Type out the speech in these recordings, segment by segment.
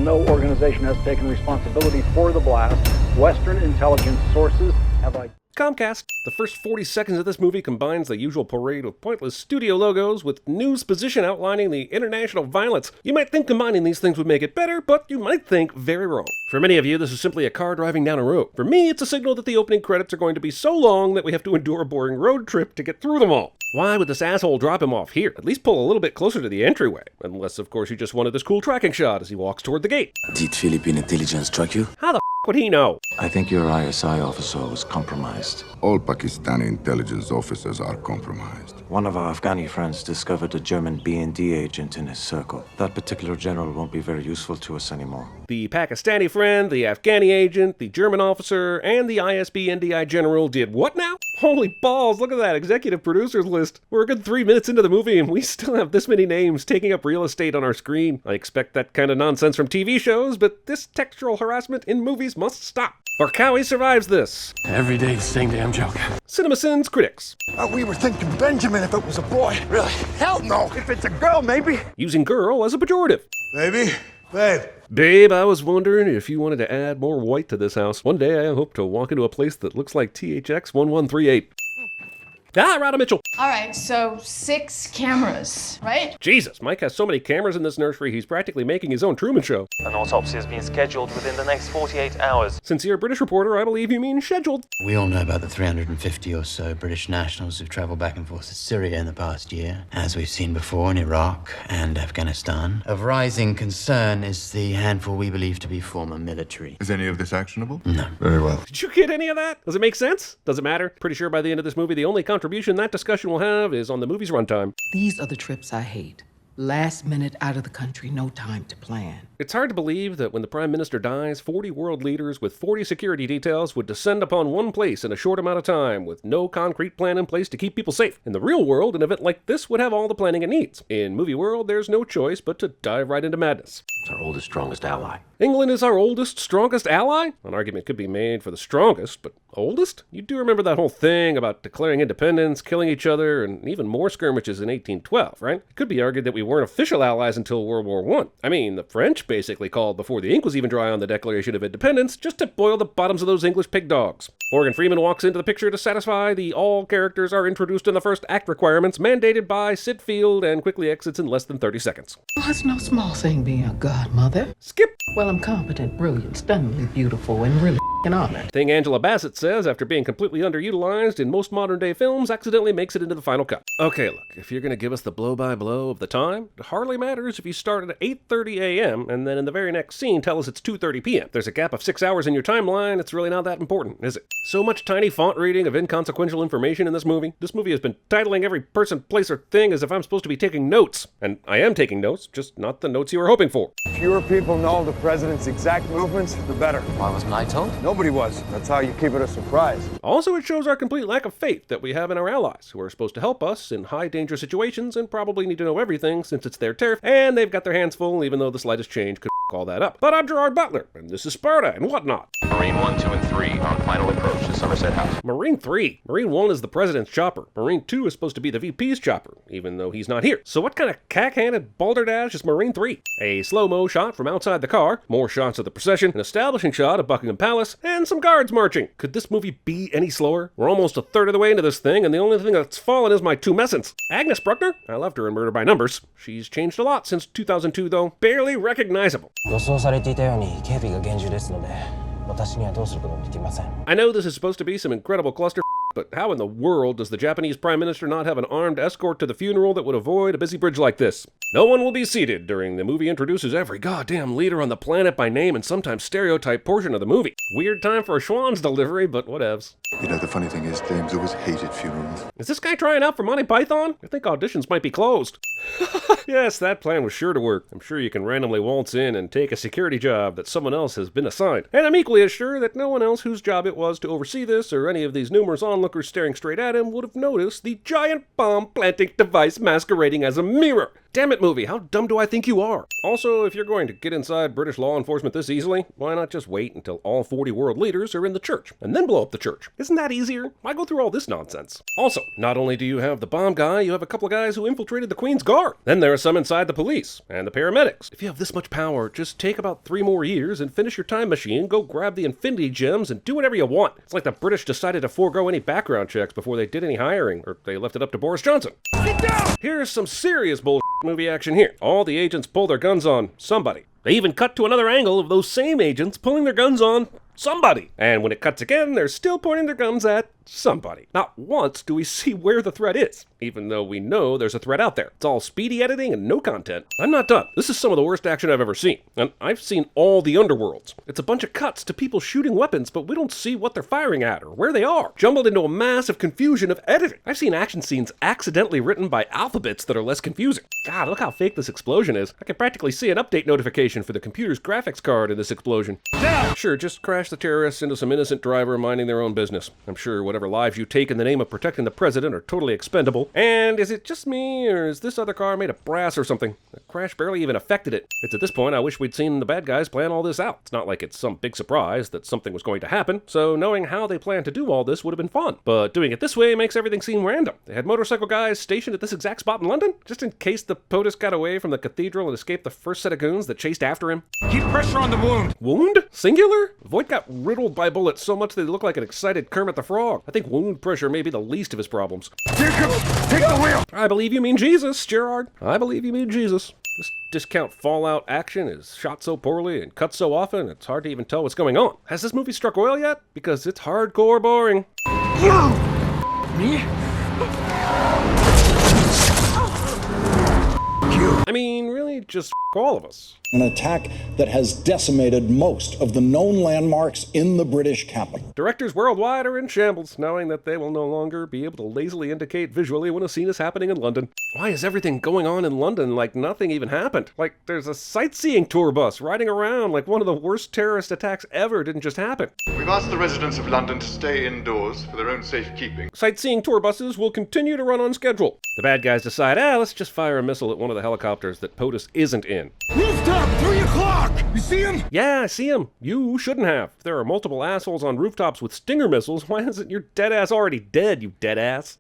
no organization has taken responsibility for the blast. Western intelligence sources have Comcast. The first 40 seconds of this movie combines the usual parade of pointless studio logos with news position outlining the international violence. You might think combining these things would make it better, but you might think very wrong. For many of you, this is simply a car driving down a road. For me, it's a signal that the opening credits are going to be so long that we have to endure a boring road trip to get through them all. Why would this asshole drop him off here? At least pull a little bit closer to the entryway. Unless, of course, you just wanted this cool tracking shot as he walks toward the gate. Did Philippine intelligence track you? How the would he know? I think your ISI officer was compromised. All Pakistani intelligence officers are compromised. One of our Afghani friends discovered a German B&D agent in his circle. That particular general won't be very useful to us anymore. The Pakistani friend, the Afghani agent, the German officer, and the ISB-NDI general did what now? Holy balls, look at that executive producers list. We're a good 3 minutes into the movie and we still have this many names taking up real estate on our screen. I expect that kind of nonsense from TV shows, but this textual harassment in movies must stop. Or Cowie survives this. Every day the same damn joke. CinemaSins critics. We were thinking Benjamin if it was a boy. Really? Hell no! If it's a girl, maybe. Using girl as a pejorative. Baby? Babe. Babe, I was wondering if you wanted to add more white to this house. One day I hope to walk into a place that looks like THX 1138. Rada Mitchell. All right, so 6 cameras, right? Jesus, Mike has so many cameras in this nursery, he's practically making his own Truman Show. An autopsy has been scheduled within the next 48 hours. Sincere British reporter, I believe you mean scheduled. We all know about the 350 or so British nationals who've traveled back and forth to Syria in the past year. As we've seen before in Iraq and Afghanistan. Of rising concern is the handful we believe to be former military. Is any of this actionable? No. Very well. Did you get any of that? Does it make sense? Does it matter? Pretty sure by the end of this movie, the only contribution that discussion will have is on the movie's runtime. These are the trips I hate. Last minute out of the country, no time to plan. It's hard to believe that when the Prime Minister dies, 40 world leaders with 40 security details would descend upon one place in a short amount of time with no concrete plan in place to keep people safe. In the real world, an event like this would have all the planning it needs. In movie world, there's no choice but to dive right into madness. It's our oldest, strongest ally. England is our oldest, strongest ally? An argument could be made for the strongest, but oldest? You do remember that whole thing about declaring independence, killing each other, and even more skirmishes in 1812, right? It could be argued that we weren't official allies until World War I. I mean, the French basically called before the ink was even dry on the Declaration of Independence just to boil the bottoms of those English pig dogs. Morgan Freeman walks into the picture to satisfy the all characters are introduced in the first act requirements mandated by Sid Field and quickly exits in less than 30 seconds. Oh, it's no small thing being a godmother. Skip! Well, I'm competent, brilliant, stunningly beautiful, and really honored. Thing Angela Bassett says after being completely underutilized in most modern-day films accidentally makes it into the final cut. Okay, look, if you're gonna give us the blow-by-blow of the time, it hardly matters if you start at 8:30 a.m. and then in the very next scene tell us it's 2:30 p.m. There's a gap of 6 hours in your timeline, it's really not that important, is it? So much tiny font reading of inconsequential information in this movie. This movie has been titling every person, place, or thing as if I'm supposed to be taking notes. And I am taking notes, just not the notes you were hoping for. Fewer people know the president's exact movements, the better. Why wasn't I told? Nobody was. That's how you keep it a surprise. Also, it shows our complete lack of faith that we have in our allies, who are supposed to help us in high-danger situations and probably need to know everything since it's their turf, and they've got their hands full even though the slightest change could all that up. But I'm Gerard Butler, and this is Sparta and whatnot. Marine 1, 2, and 3 on final approach to Somerset House. Marine 3. Marine 1 is the president's chopper. Marine 2 is supposed to be the VP's chopper, even though he's not here. So what kind of cack-handed balderdash is Marine 3? A slow-mo shot from outside the car, more shots of the procession, an establishing shot of Buckingham Palace, and some guards marching. Could this movie be any slower? We're almost a third of the way into this thing, and the only thing that's fallen is my tumescence. Agnes Bruckner? I loved her in Murder by Numbers. She's changed a lot since 2002, though. Barely recognizable. I know this is supposed to be some incredible cluster, but how in the world does the Japanese Prime Minister not have an armed escort to the funeral that would avoid a busy bridge like this? No one will be seated during the movie introduces every goddamn leader on the planet by name and sometimes stereotype portion of the movie. Weird time for a Schwann's delivery, but whatevs. You know, the funny thing is, James always hated funerals. Is this guy trying out for Monty Python? I think auditions might be closed. Yes, that plan was sure to work. I'm sure you can randomly waltz in and take a security job that someone else has been assigned. And I'm equally as sure that no one else whose job it was to oversee this or any of these numerous onlookers staring straight at him would have noticed the giant bomb planting device masquerading as a mirror. Damn it, movie. How dumb do I think you are? Also, if you're going to get inside British law enforcement this easily, why not just wait until all 40 world leaders are in the church, and then blow up the church? Isn't that easier? Why go through all this nonsense? Also, not only do you have the bomb guy, you have a couple of guys who infiltrated the Queen's Guard. Then there are some inside the police, and the paramedics. If you have this much power, just take about 3 more years and finish your time machine, go grab the Infinity Gems, and do whatever you want. It's like the British decided to forego any background checks before they did any hiring, or they left it up to Boris Johnson. Sit down! Here's some serious bullshit movie action here. All the agents pull their guns on somebody. They even cut to another angle of those same agents pulling their guns on somebody. And when it cuts again, they're still pointing their guns at somebody. Not once do we see where the threat is, even though we know there's a threat out there. It's all speedy editing and no content. I'm not done. This is some of the worst action I've ever seen. And I've seen all the underworlds. It's a bunch of cuts to people shooting weapons, but we don't see what they're firing at or where they are, jumbled into a massive confusion of editing. I've seen action scenes accidentally written by alphabets that are less confusing. God, look how fake this explosion is. I can practically see an update notification for the computer's graphics card in this explosion. Sure, just crash the terrorists into some innocent driver minding their own business. I'm sure whatever lives you take in the name of protecting the president are totally expendable. And is it just me, or is this other car made of brass or something? The crash barely even affected it. It's at this point I wish we'd seen the bad guys plan all this out. It's not like it's some big surprise that something was going to happen, so knowing how they planned to do all this would have been fun. But doing it this way makes everything seem random. They had motorcycle guys stationed at this exact spot in London, just in case the POTUS got away from the cathedral and escaped the first set of goons that chased after him. Keep pressure on the wound. Wound? Singular? Voight got riddled by bullets so much they look like an excited Kermit the Frog. I think wound pressure may be the least of his problems. Jacob, take the wheel. I believe you mean Jesus, Gerard. I believe you mean Jesus. This discount Fallout action is shot so poorly and cut so often, it's hard to even tell what's going on. Has this movie struck oil yet? Because it's hardcore boring. Me? I mean, really, just all of us. An attack that has decimated most of the known landmarks in the British capital. Directors worldwide are in shambles, knowing that they will no longer be able to lazily indicate visually when a scene is happening in London. Why is everything going on in London like nothing even happened? Like there's a sightseeing tour bus riding around like one of the worst terrorist attacks ever didn't just happen. We've asked the residents of London to stay indoors for their own safekeeping. Sightseeing tour buses will continue to run on schedule. The bad guys decide, let's just fire a missile at one of the helicopters that POTUS isn't in. Rooftop, 3 o'clock. You see him? Yeah, I see him. You shouldn't have. If there are multiple assholes on rooftops with Stinger missiles, why isn't your dead ass already dead, you dead ass?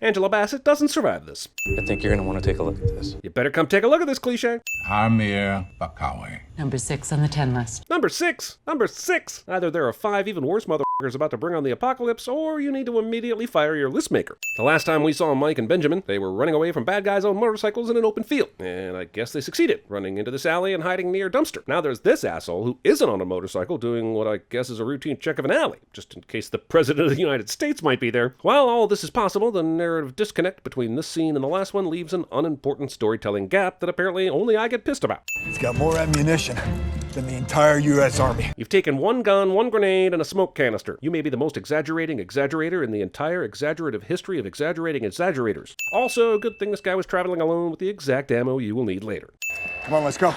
Angela Bassett doesn't survive this. I think you're gonna want to take a look at this. You better come take a look at this cliche. Amir Bakawi. Number 6 on the 10 list. Number 6! Number 6! Either there are 5 even worse motherfuckers about to bring on the apocalypse, or you need to immediately fire your list maker. The last time we saw Mike and Benjamin, they were running away from bad guys on motorcycles in an open field. And I guess they succeeded, running into this alley and hiding near a dumpster. Now there's this asshole who isn't on a motorcycle doing what I guess is a routine check of an alley, just in case the President of the United States might be there. While all this is possible, the narrative disconnect between this scene and the last one leaves an unimportant storytelling gap that apparently only I get pissed about. He's got more ammunition than the entire U.S. Army. You've taken 1 gun, 1 grenade, and a smoke canister. You may be the most exaggerating exaggerator in the entire exaggerative history of exaggerating exaggerators. Also, good thing this guy was traveling alone with the exact ammo you will need later. Come on, let's go.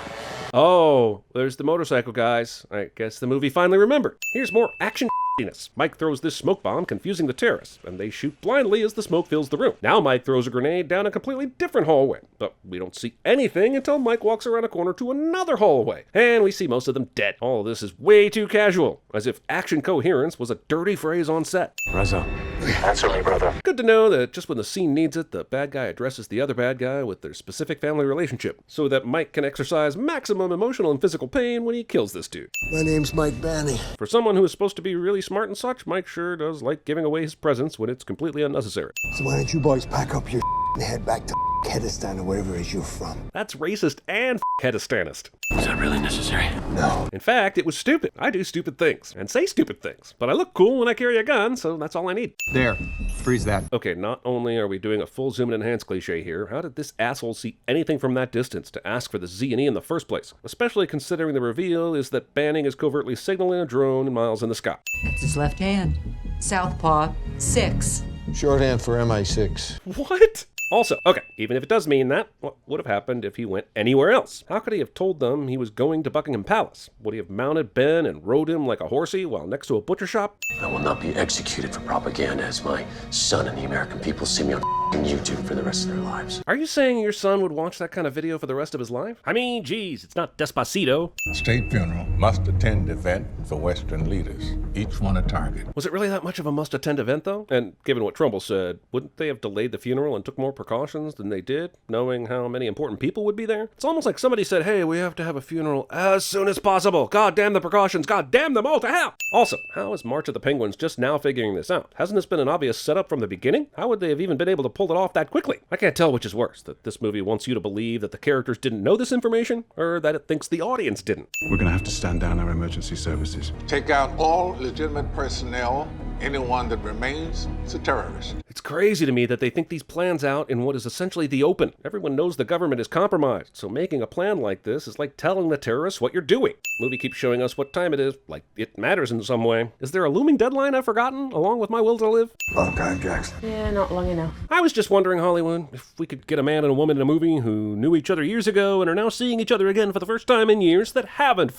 Oh, there's the motorcycle guys. I guess the movie finally remembered. Here's more action shittiness. Mike throws this smoke bomb, confusing the terrorists, and they shoot blindly as the smoke fills the room. Now Mike throws a grenade down a completely different hallway, but we don't see anything until Mike walks around a corner to another hallway, and we see most of them dead. All of this is way too casual, as if action coherence was a dirty phrase on set. Reza. Answer me, brother. Good to know that just when the scene needs it, the bad guy addresses the other bad guy with their specific family relationship, so that Mike can exercise maximum emotional and physical pain when he kills this dude. My name's Mike Banny. For someone who is supposed to be really smart and such, Mike sure does like giving away his presence when it's completely unnecessary. So why don't you boys pack up your and head back to Kurdistan or wherever it is you're from? That's racist and Kyrgyzstanist. Is that really necessary? No. In fact, it was stupid. I do stupid things and say stupid things, but I look cool when I carry a gun, so that's all I need. There, freeze that. Okay, not only are we doing a full zoom and enhance cliche here, how did this asshole see anything from that distance to ask for the Z&E in the first place? Especially considering the reveal is that Banning is covertly signaling a drone miles in the sky. That's his left hand. Southpaw 6. Shorthand for MI6. What? Also, okay, even if it does mean that, what would have happened if he went anywhere else? How could he have told them he was going to Buckingham Palace? Would he have mounted Ben and rode him like a horsey while next to a butcher shop? I will not be executed for propaganda as my son and the American people see me on YouTube for the rest of their lives. Are you saying your son would watch that kind of video for the rest of his life? I mean, geez, it's not Despacito. State funeral must attend event for Western leaders, each one a target. Was it really that much of a must-attend event, though? And given what Trumbull said, wouldn't they have delayed the funeral and took more precautions than they did, knowing how many important people would be there? It's almost like somebody said, hey, we have to have a funeral as soon as possible. God damn the precautions. God damn them all to hell. Also, how is March of the Penguins just now figuring this out? Hasn't this been an obvious setup from the beginning? How would they have even been able to pull it off that quickly? I can't tell which is worse, that this movie wants you to believe that the characters didn't know this information, or that it thinks the audience didn't. We're gonna have to stand down our emergency services. Take out all legitimate personnel. Anyone that remains is a terrorist. It's crazy to me that they think these plans out in what is essentially the open. Everyone knows the government is compromised, so making a plan like this is like telling the terrorists what you're doing. The movie keeps showing us what time it is, like it matters in some way. Is there a looming deadline I've forgotten, along with my will to live? Long time, Jackson. Yeah, not long enough. I was just wondering, Hollywood, if we could get a man and a woman in a movie who knew each other years ago and are now seeing each other again for the first time in years that haven't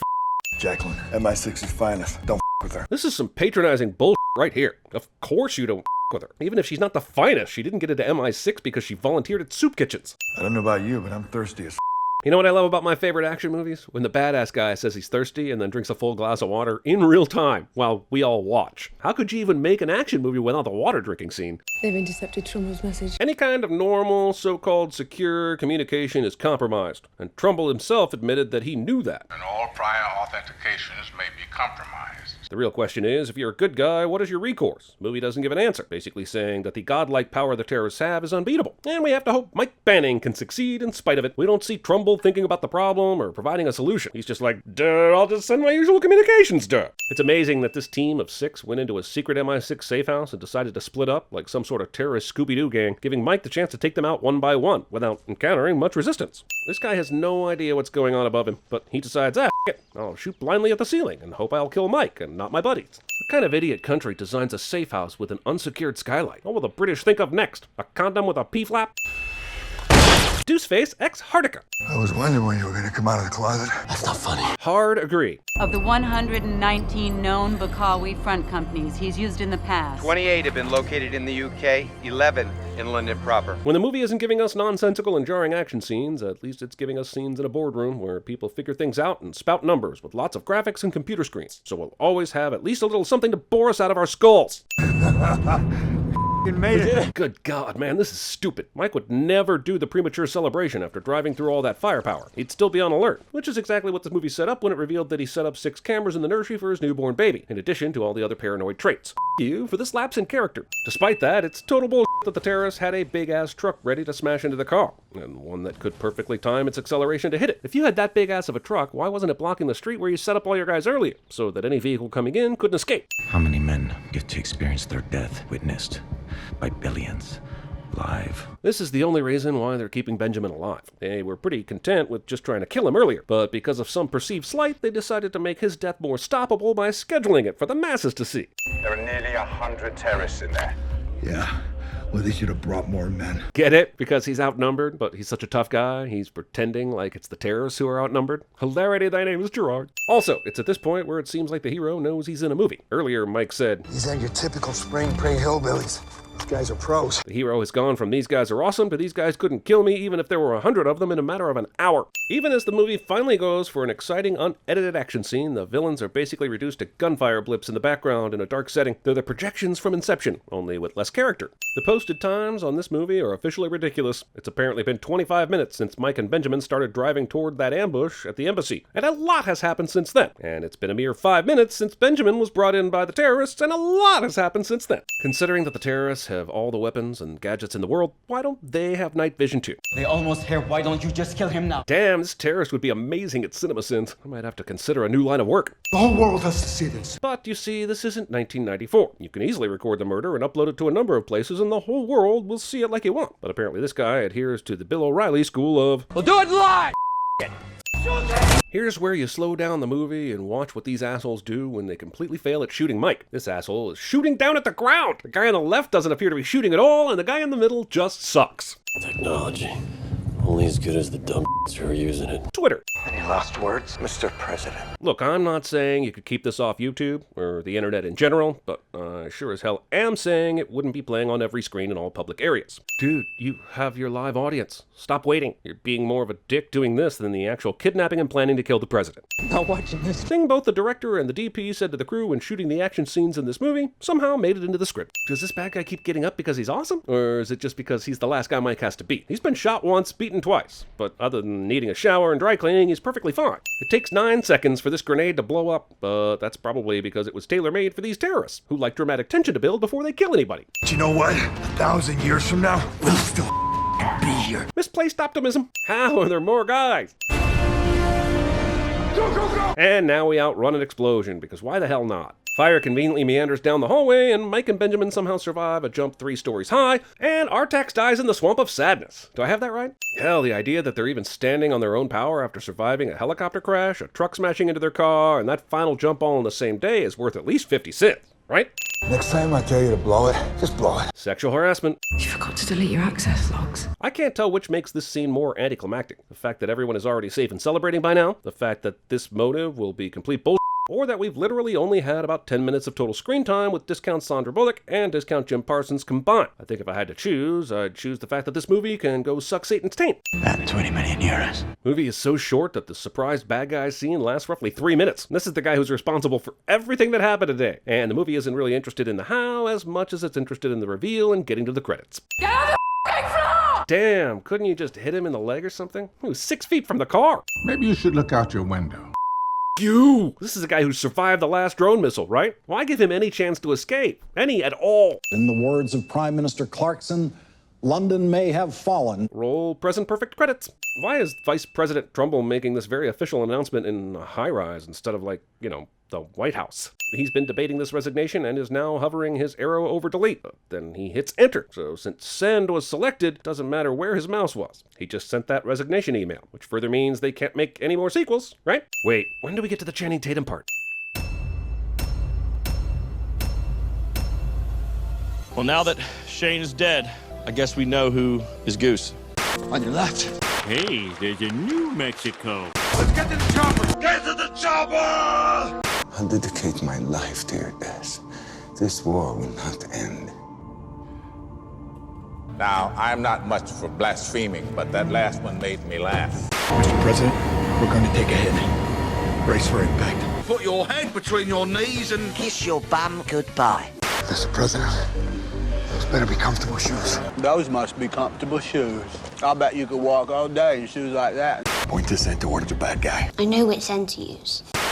Jacqueline, MI6's finest. Don't with her. This is some patronizing bullshit right here. Of course you don't with her. Even if she's not the finest, she didn't get into MI6 because she volunteered at soup kitchens. I don't know about you, but I'm thirsty as You know what I love about my favorite action movies? When the badass guy says he's thirsty and then drinks a full glass of water in real time while we all watch. How could you even make an action movie without the water drinking scene? They've intercepted Trumbull's message. Any kind of normal, so-called secure communication is compromised, and Trumbull himself admitted that he knew that. And all prior authentications may be compromised. The real question is, if you're a good guy, what is your recourse? The movie doesn't give an answer, basically saying that the godlike power the terrorists have is unbeatable. And we have to hope Mike Banning can succeed in spite of it. We don't see Trumbull thinking about the problem or providing a solution. He's just like, duh, I'll just send my usual communications, duh. It's amazing that this team of 6 went into a secret MI6 safe house and decided to split up like some sort of terrorist Scooby-Doo gang, giving Mike the chance to take them out one by one without encountering much resistance. This guy has no idea what's going on above him, but he decides, f it, I'll shoot blindly at the ceiling and hope I'll kill Mike and not my buddies. What kind of idiot country designs a safe house with an unsecured skylight? What will the British think of next? A condom with a P-flap? Deuceface ex Hardica. I was wondering when you were going to come out of the closet. That's not funny. Hard agree. Of the 119 known Bakawi front companies he's used in the past, 28 have been located in the UK, 11 in London proper. When the movie isn't giving us nonsensical and jarring action scenes, at least it's giving us scenes in a boardroom where people figure things out and spout numbers with lots of graphics and computer screens. So we'll always have at least a little something to bore us out of our skulls. Made it. Good God, man, this is stupid. Mike would never do the premature celebration after driving through all that firepower. He'd still be on alert, which is exactly what this movie set up when it revealed that he set up 6 cameras in the nursery for his newborn baby, in addition to all the other paranoid traits. You for this lapse in character. Despite that, it's total bullshit that the terrorists had a big-ass truck ready to smash into the car, and one that could perfectly time its acceleration to hit it. If you had that big-ass of a truck, why wasn't it blocking the street where you set up all your guys earlier, so that any vehicle coming in couldn't escape? How many men get to experience their death witnessed by billions live? This is the only reason why they're keeping Benjamin alive. They were pretty content with just trying to kill him earlier, but because of some perceived slight, they decided to make his death more stoppable by scheduling it for the masses to see. There are nearly 100 terrorists in there. Yeah. Well, they should have brought more men. Get it? Because he's outnumbered, but he's such a tough guy, he's pretending like it's the terrorists who are outnumbered. Hilarity, thy name is Gerard. Also, it's at this point where it seems like the hero knows he's in a movie. Earlier, Mike said, These aren't your typical spring prey hillbillies. These guys are pros. The hero has gone from these guys are awesome to these guys couldn't kill me even if there were 100 of them in a matter of an hour. Even as the movie finally goes for an exciting, unedited action scene, the villains are basically reduced to gunfire blips in the background in a dark setting. They're the projections from Inception, only with less character. The posted times on this movie are officially ridiculous. It's apparently been 25 minutes since Mike and Benjamin started driving toward that ambush at the embassy, and a lot has happened since then. And it's been a mere 5 minutes since Benjamin was brought in by the terrorists, and a lot has happened since then. Considering that the terrorists have all the weapons and gadgets in the world, why don't they have night vision too? They almost here. Why don't you just kill him now? Damn, this terrorist would be amazing at CinemaSins. I might have to consider a new line of work. The whole world has to see this. But you see, this isn't 1994. You can easily record the murder and upload it to a number of places and the whole world will see it like you want. But apparently this guy adheres to the Bill O'Reilly school of, We'll do it live! Here's where you slow down the movie and watch what these assholes do when they completely fail at shooting Mike. This asshole is shooting down at the ground. The guy on the left doesn't appear to be shooting at all, and the guy in the middle just sucks. Technology. Only as good as the dumb who are using it. Twitter. Any last words, Mr. President? Look, I'm not saying you could keep this off YouTube or the internet in general, but I sure as hell am saying it wouldn't be playing on every screen in all public areas. Dude, you have your live audience. Stop waiting. You're being more of a dick doing this than the actual kidnapping and planning to kill the president. Not watching this. Thing both the director and the DP said to the crew when shooting the action scenes in this movie somehow made it into the script. Does this bad guy keep getting up because he's awesome? Or is it just because he's the last guy Mike has to beat? He's been shot once, beaten twice, but other than needing a shower and dry cleaning, he's perfectly fine. It takes 9 seconds for this grenade to blow up, but that's probably because it was tailor-made for these terrorists, who like dramatic tension to build before they kill anybody. Do you know what? 1,000 years from now, we'll still be here. Misplaced optimism. How are there more guys? Go, go, go! And now we outrun an explosion, because why the hell not? Fire conveniently meanders down the hallway, and Mike and Benjamin somehow survive a jump 3 stories high, and Artax dies in the swamp of sadness. Do I have that right? Hell, the idea that they're even standing on their own power after surviving a helicopter crash, a truck smashing into their car, and that final jump all in the same day is worth at least 50 cents, right? Next time I tell you to blow it, just blow it. Sexual harassment. You forgot to delete your access logs. I can't tell which makes this scene more anticlimactic. The fact that everyone is already safe and celebrating by now, the fact that this motive will be complete bullshit, or that we've literally only had about 10 minutes of total screen time with discount Sandra Bullock and discount Jim Parsons combined. I think if I had to choose, I'd choose the fact that this movie can go suck Satan's taint. And 20 million euros. Movie is so short that the surprised bad guy scene lasts roughly 3 minutes. This is the guy who's responsible for everything that happened today, and the movie isn't really interested in the how as much as it's interested in the reveal and getting to the credits. Get on the f***ing floor! Damn, couldn't you just hit him in the leg or something? He was 6 feet from the car. Maybe you should look out your window. You! This is a guy who survived the last drone missile, right? Why give him any chance to escape? Any at all? In the words of Prime Minister Clarkson, London may have fallen. Roll present perfect credits. Why is Vice President Trumbull making this very official announcement in a high-rise instead of, like, you know, the White House? He's been debating this resignation and is now hovering his arrow over delete. Then he hits enter. So since send was selected, doesn't matter where his mouse was. He just sent that resignation email, which further means they can't make any more sequels, right? Wait, when do we get to the Channing Tatum part? Well, now that Shane is dead, I guess we know who is Goose. On your left. Hey, there's a New Mexico. Let's get to the chopper! Get to the chopper! I'll dedicate my life to your death. This war will not end. Now, I'm not much for blaspheming, but that last one made me laugh. Mr. President, we're going to take a hit. Brace for impact. Put your head between your knees and kiss your bum goodbye. Mr. President, those better be comfortable shoes. Those must be comfortable shoes. I bet you could walk all day in shoes like that. Point this end towards the bad guy. I know which end to use.